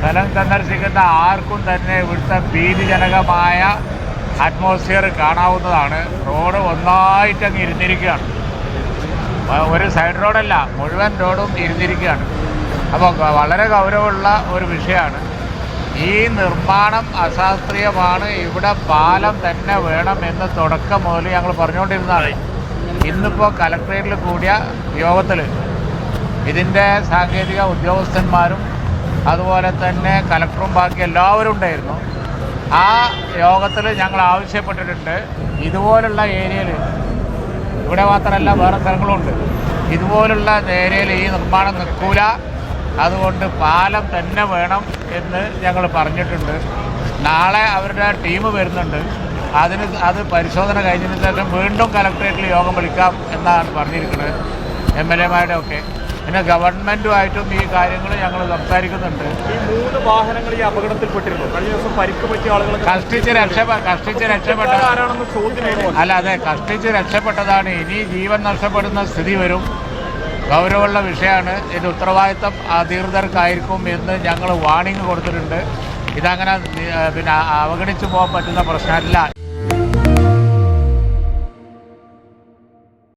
സ്ഥലം സന്ദർശിക്കുന്ന ആർക്കും തന്നെ ഇവിടുത്തെ ഭീതിജനകമായ അറ്റ്മോസ്ഫിയർ കാണാവുന്നതാണ്. റോഡ് ഒന്നായിട്ടങ്ങ് ഇരുന്നിരിക്കുകയാണ്. ഒരു സൈഡ് റോഡല്ല, മുഴുവൻ റോഡും ഇരുന്നിരിക്കുകയാണ്. അപ്പോൾ വളരെ ഗൗരവമുള്ള ഒരു വിഷയമാണ്. ഈ നിർമ്മാണം അശാസ്ത്രീയമാണ്. ഇവിടെ പാലം തന്നെ വേണം എന്ന് തുടക്കം മുതൽ ഞങ്ങൾ പറഞ്ഞുകൊണ്ടിരുന്നതാണ്. ഇന്നിപ്പോൾ കലക്ട്രേറ്റിൽ കൂടിയ യോഗത്തിൽ ഇതിൻ്റെ സാങ്കേതിക ഉദ്യോഗസ്ഥന്മാരും അതുപോലെ തന്നെ കലക്ടറും ബാക്കി എല്ലാവരും ഉണ്ടായിരുന്നു. ആ യോഗത്തിൽ ഞങ്ങൾ ആവശ്യപ്പെട്ടിട്ടുണ്ട്, ഇതുപോലുള്ള ഏരിയയിൽ, ഇവിടെ മാത്രമല്ല വേറെ സ്ഥലങ്ങളുണ്ട്, ഇതുപോലുള്ള ഏരിയയിൽ ഈ നിർമ്മാണം നിൽക്കൂല, അതുകൊണ്ട് പാലം തന്നെ വേണം എന്ന് ഞങ്ങൾ പറഞ്ഞിട്ടുണ്ട്. നാളെ അവരുടെ ടീം വരുന്നുണ്ട്. അത് പരിശോധന കഴിഞ്ഞതിന് ശേഷം വീണ്ടും കലക്ട്രേറ്റിൽ യോഗം വിളിക്കാം എന്നാണ് പറഞ്ഞിരിക്കുന്നത്. MLA-മാരുടെ ഒക്കെ. പിന്നെ ഗവൺമെൻറ്റുമായിട്ടും ഈ കാര്യങ്ങൾ ഞങ്ങൾ സംസാരിക്കുന്നുണ്ട്. ഈ 3 വാഹനങ്ങൾ ഈ അപകടത്തിൽപ്പെട്ടിരുന്നു. കഴിഞ്ഞ ദിവസം പരിക്ക് പറ്റിയ ആളുകൾ കഷ്ടിച്ച് രക്ഷപ്പെട്ട ആരാണെന്ന് ചോദ്യം. അല്ല, അതെ, കഷ്ടിച്ച് രക്ഷപ്പെട്ടതാണ്. ഇനി ജീവൻ നഷ്ടപ്പെടുന്ന സ്ഥിതി വരും. ഗൗരവമുള്ള വിഷയമാണ്. ഇത് ഉത്തരവാദിത്തം അധികൃതർക്കായിരിക്കും എന്ന് ഞങ്ങൾ വാണിംഗ് കൊടുത്തിട്ടുണ്ട്. ഇതങ്ങനെ പിന്നെ അവഗണിച്ചു പോകാൻ പറ്റുന്ന പ്രശ്നമല്ല.